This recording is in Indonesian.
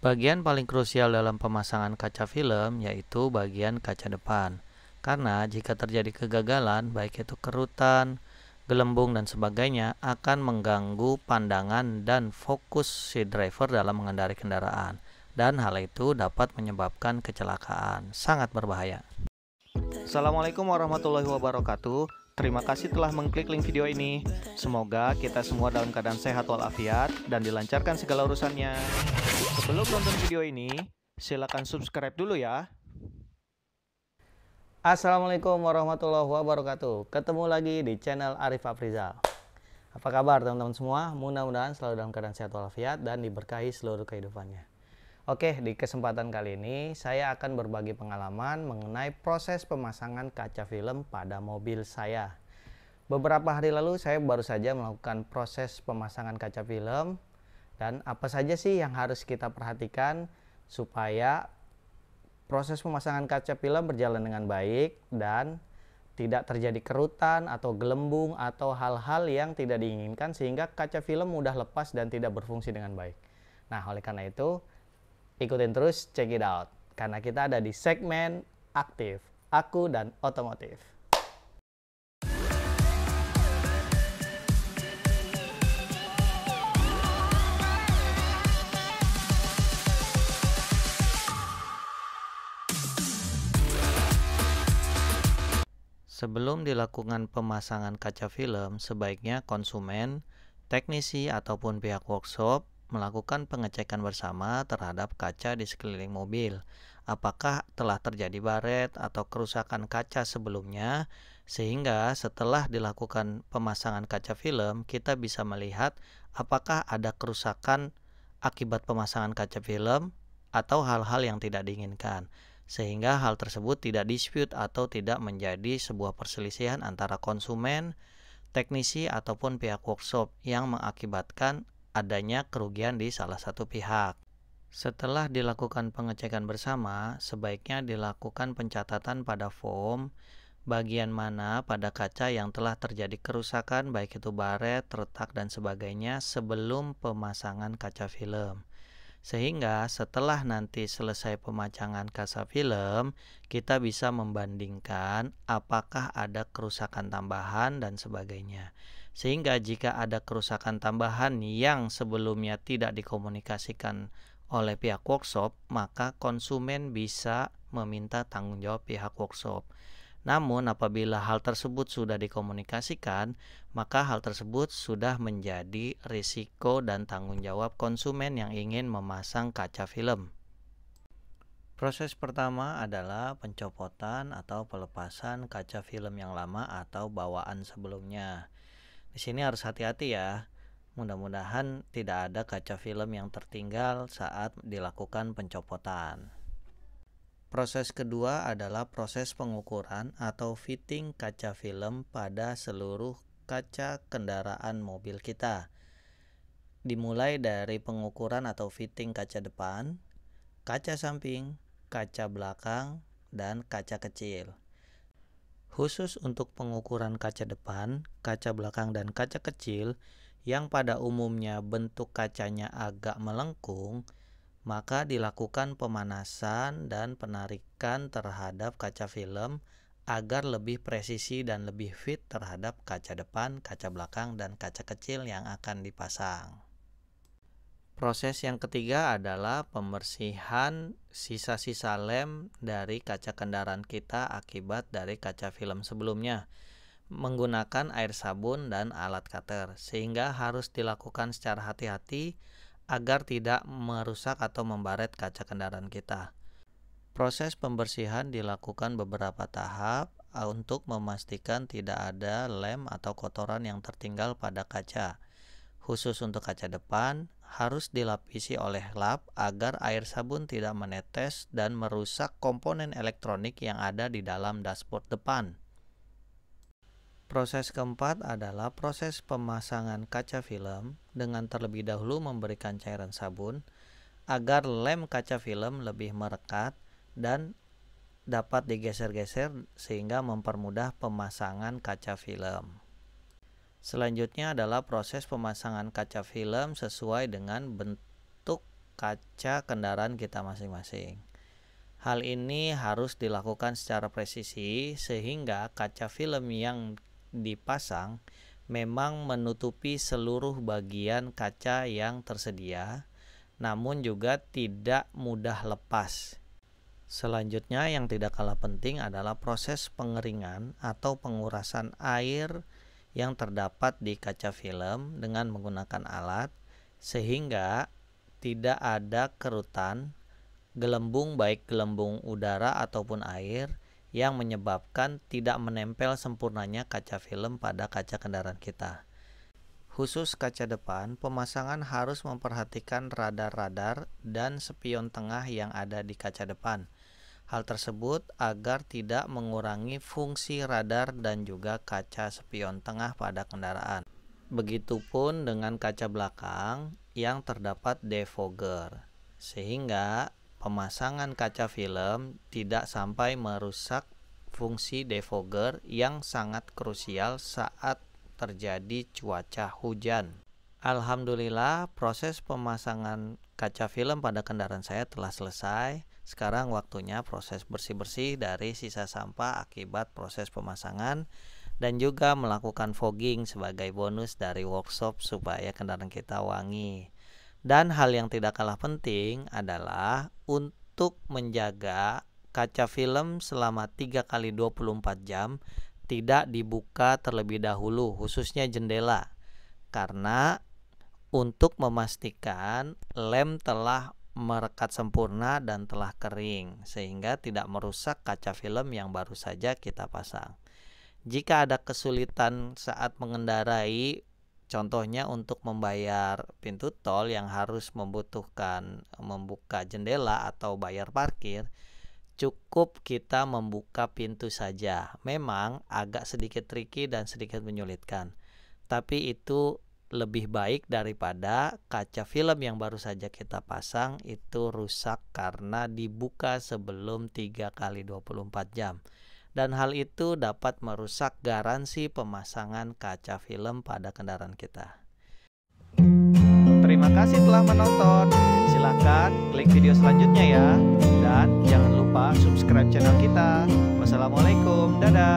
Bagian paling krusial dalam pemasangan kaca film yaitu bagian kaca depan. Karena jika terjadi kegagalan, baik itu kerutan, gelembung dan sebagainya, akan mengganggu pandangan dan fokus si driver dalam mengendarai kendaraan. Dan hal itu dapat menyebabkan kecelakaan. Sangat berbahaya. Assalamualaikum warahmatullahi wabarakatuh. Terima kasih telah mengklik link video ini. Semoga kita semua dalam keadaan sehat walafiat dan dilancarkan segala urusannya. Sebelum nonton video ini, silakan subscribe dulu ya. Assalamualaikum warahmatullahi wabarakatuh. Ketemu lagi di channel Arif Afrizal. Apa kabar teman-teman semua? Mudah-mudahan selalu dalam keadaan sehat walafiat dan diberkahi seluruh kehidupannya. Oke, di kesempatan kali ini saya akan berbagi pengalaman mengenai proses pemasangan kaca film pada mobil saya. Beberapa hari lalu saya baru saja melakukan proses pemasangan kaca film. Dan apa saja sih yang harus kita perhatikan supaya proses pemasangan kaca film berjalan dengan baik dan tidak terjadi kerutan atau gelembung atau hal-hal yang tidak diinginkan sehingga kaca film mudah lepas dan tidak berfungsi dengan baik. Nah, oleh karena itu ikutin terus, check it out. Karena kita ada di segmen aktif, aku dan otomotif. Sebelum dilakukan pemasangan kaca film, sebaiknya konsumen, teknisi, ataupun pihak workshop melakukan pengecekan bersama terhadap kaca di sekeliling mobil. Apakah telah terjadi baret atau kerusakan kaca sebelumnya, sehingga setelah dilakukan pemasangan kaca film, kita bisa melihat apakah ada kerusakan akibat pemasangan kaca film atau hal-hal yang tidak diinginkan, sehingga hal tersebut tidak dispute atau tidak menjadi sebuah perselisihan antara konsumen, teknisi, ataupun pihak workshop yang mengakibatkan adanya kerugian di salah satu pihak. Setelah dilakukan pengecekan bersama, sebaiknya dilakukan pencatatan pada form bagian mana pada kaca yang telah terjadi kerusakan, baik itu baret, retak, dan sebagainya sebelum pemasangan kaca film. Sehingga setelah nanti selesai pemasangan kaca film, kita bisa membandingkan apakah ada kerusakan tambahan dan sebagainya. Sehingga jika ada kerusakan tambahan yang sebelumnya tidak dikomunikasikan oleh pihak workshop, maka konsumen bisa meminta tanggung jawab pihak workshop. Namun apabila hal tersebut sudah dikomunikasikan, maka hal tersebut sudah menjadi risiko dan tanggung jawab konsumen yang ingin memasang kaca film. Proses pertama adalah pencopotan atau pelepasan kaca film yang lama atau bawaan sebelumnya. Di sini harus hati-hati ya. Mudah-mudahan tidak ada kaca film yang tertinggal saat dilakukan pencopotan. Proses kedua adalah proses pengukuran atau fitting kaca film pada seluruh kaca kendaraan mobil kita. Dimulai dari pengukuran atau fitting kaca depan, kaca samping, kaca belakang, dan kaca kecil. Khusus untuk pengukuran kaca depan, kaca belakang, dan kaca kecil yang pada umumnya bentuk kacanya agak melengkung, maka dilakukan pemanasan dan penarikan terhadap kaca film agar lebih presisi dan lebih fit terhadap kaca depan, kaca belakang, dan kaca kecil yang akan dipasang. Proses yang ketiga adalah pembersihan sisa-sisa lem dari kaca kendaraan kita akibat dari kaca film sebelumnya menggunakan air sabun dan alat cutter, sehingga harus dilakukan secara hati-hati agar tidak merusak atau membaret kaca kendaraan kita. Proses pembersihan dilakukan beberapa tahap untuk memastikan tidak ada lem atau kotoran yang tertinggal pada kaca. Khusus untuk kaca depan, harus dilapisi oleh lap agar air sabun tidak menetes dan merusak komponen elektronik yang ada di dalam dashboard depan. Proses keempat adalah proses pemasangan kaca film dengan terlebih dahulu memberikan cairan sabun agar lem kaca film lebih merekat dan dapat digeser-geser sehingga mempermudah pemasangan kaca film. Selanjutnya adalah proses pemasangan kaca film sesuai dengan bentuk kaca kendaraan kita masing-masing. Hal ini harus dilakukan secara presisi sehingga kaca film yang dipasang memang menutupi seluruh bagian kaca yang tersedia, namun juga tidak mudah lepas. Selanjutnya yang tidak kalah penting adalah proses pengeringan atau pengurasan air yang terdapat di kaca film dengan menggunakan alat sehingga tidak ada kerutan, gelembung baik gelembung udara ataupun air yang menyebabkan tidak menempel sempurnanya kaca film pada kaca kendaraan kita. Khusus kaca depan, pemasangan harus memperhatikan radar-radar dan spion tengah yang ada di kaca depan. Hal tersebut agar tidak mengurangi fungsi radar dan juga kaca spion tengah pada kendaraan. Begitupun dengan kaca belakang yang terdapat defogger, sehingga pemasangan kaca film tidak sampai merusak fungsi defogger yang sangat krusial saat terjadi cuaca hujan. Alhamdulillah, proses pemasangan kaca film pada kendaraan saya telah selesai. Sekarang waktunya proses bersih-bersih dari sisa sampah akibat proses pemasangan dan juga melakukan fogging sebagai bonus dari workshop supaya kendaraan kita wangi. Dan hal yang tidak kalah penting adalah untuk menjaga kaca film selama 3x24 jam tidak dibuka terlebih dahulu, khususnya jendela, karena untuk memastikan lem telah merekat sempurna dan telah kering sehingga tidak merusak kaca film yang baru saja kita pasang. Jika ada kesulitan saat mengendarai, contohnya untuk membayar pintu tol yang harus membutuhkan membuka jendela atau bayar parkir, cukup kita membuka pintu saja. Memang agak sedikit tricky dan sedikit menyulitkan, tapi itu lebih baik daripada kaca film yang baru saja kita pasang itu rusak karena dibuka sebelum 3x24 jam. Dan hal itu dapat merusak garansi pemasangan kaca film pada kendaraan kita. Terima kasih telah menonton. Silakan klik video selanjutnya ya. Dan jangan lupa subscribe channel kita. Wassalamualaikum. Dadah.